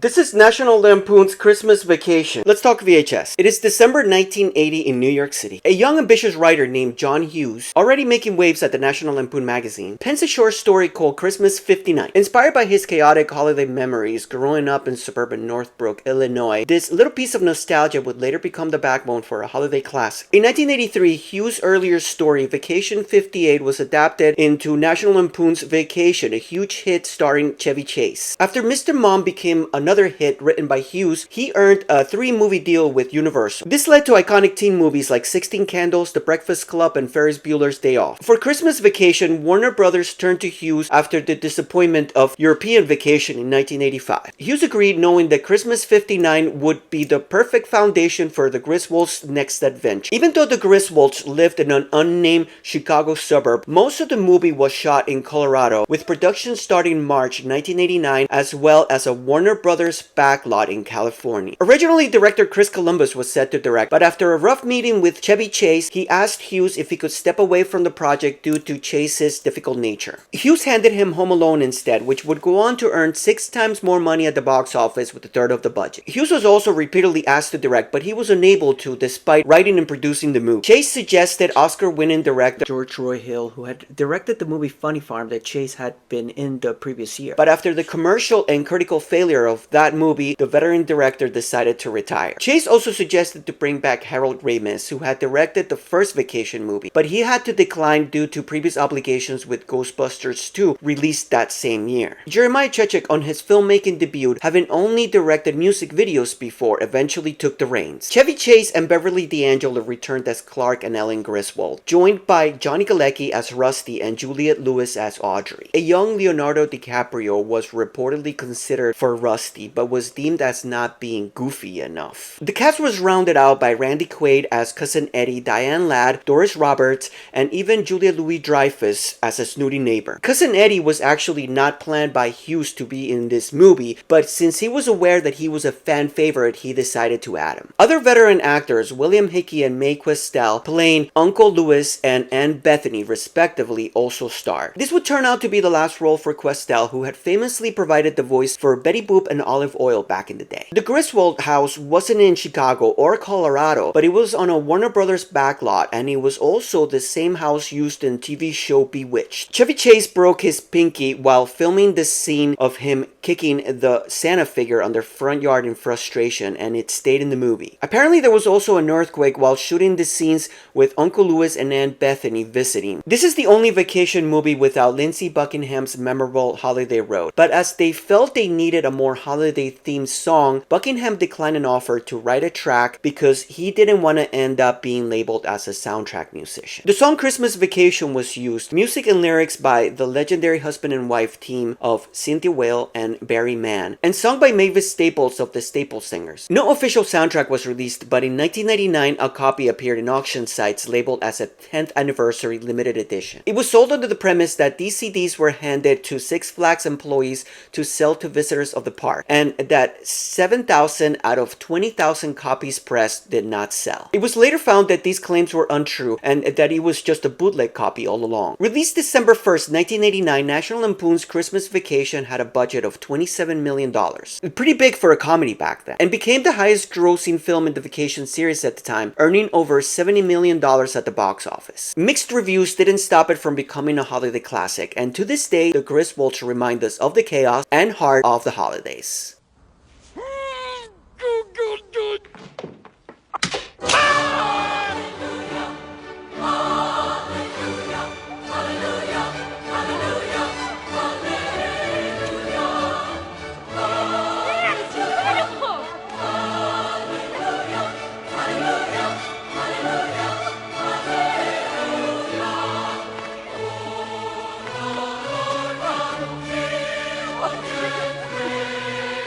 This is National Lampoon's Christmas Vacation. Let's talk VHS. It is December 1980 in New York City. A young ambitious writer named John Hughes, already making waves at the National Lampoon magazine, pens a short story called Christmas 59. Inspired by his chaotic holiday memories growing up in suburban Northbrook, Illinois, this little piece of nostalgia would later become the backbone for a holiday classic. In 1983, Hughes' earlier story, Vacation 58, was adapted into National Lampoon's Vacation, a huge hit starring Chevy Chase. After Mr. Mom became another hit written by Hughes, he earned a 3-movie deal with Universal. This led to iconic teen movies like 16 Candles, The Breakfast Club, and Ferris Bueller's Day Off. For Christmas Vacation, Warner Brothers turned to Hughes after the disappointment of European Vacation in 1985. Hughes agreed, knowing that Christmas 59 would be the perfect foundation for the Griswolds' next adventure. Even though the Griswolds lived in an unnamed Chicago suburb, most of the movie was shot in Colorado, with production starting March 1989, as well as a Warner Brothers backlot in California. Originally, director Chris Columbus was set to direct, but after a rough meeting with Chevy Chase, he asked Hughes if he could step away from the project due to Chase's difficult nature. Hughes handed him Home Alone instead, which would go on to earn 6 times more money at the box office with a third of the budget. Hughes was also repeatedly asked to direct, but he was unable to despite writing and producing the movie. Chase suggested Oscar-winning director George Roy Hill, who had directed the movie Funny Farm that Chase had been in the previous year. But after the commercial and critical failure of that movie, the veteran director decided to retire. Chase also suggested to bring back Harold Ramis, who had directed the first Vacation movie, but he had to decline due to previous obligations with Ghostbusters 2, released that same year. Jeremiah Chechik, on his filmmaking debut, having only directed music videos before, eventually took the reins. Chevy Chase and Beverly D'Angelo returned as Clark and Ellen Griswold, joined by Johnny Galecki as Rusty and Juliette Lewis as Audrey. A young Leonardo DiCaprio was reportedly considered for Rusty, but was deemed as not being goofy enough. The cast was rounded out by Randy Quaid as Cousin Eddie, Diane Ladd, Doris Roberts, and even Julia Louis-Dreyfus as a snooty neighbor. Cousin Eddie was actually not planned by Hughes to be in this movie, but since he was aware that he was a fan favorite, he decided to add him. Other veteran actors, William Hickey and Mae Questel, playing Uncle Lewis and Aunt Bethany respectively, also starred. This would turn out to be the last role for Questel, who had famously provided the voice for Betty Boop and Olive Oil back in the day. The Griswold house wasn't in Chicago or Colorado, but it was on a Warner Brothers backlot, and it was also the same house used in TV show Bewitched. Chevy Chase broke his pinky while filming the scene of him kicking the Santa figure on their front yard in frustration, and it stayed in the movie. Apparently, there was also an earthquake while shooting the scenes with Uncle Lewis and Aunt Bethany visiting. This is the only Vacation movie without Lindsey Buckingham's memorable Holiday Road, but as they felt they needed a more holiday-themed song, Buckingham declined an offer to write a track because he didn't want to end up being labeled as a soundtrack musician. The song Christmas Vacation was used, music and lyrics by the legendary husband and wife team of Cynthia Weil and Barry Mann, and sung by Mavis Staples of the Staples Singers. No official soundtrack was released, but in 1999 a copy appeared in auction sites labeled as a 10th anniversary limited edition. It was sold under the premise that these CDs were handed to Six Flags employees to sell to visitors of the park, and that 7,000 out of 20,000 copies pressed did not sell. It was later found that these claims were untrue and that it was just a bootleg copy all along. Released December 1st, 1989, National Lampoon's Christmas Vacation had a budget of $27 million. Pretty big for a comedy back then, and became the highest grossing film in the Vacation series at the time, earning over $70 million at the box office. Mixed reviews didn't stop it from becoming a holiday classic, and to this day, the Griswolds remind us of the chaos and heart of the holidays.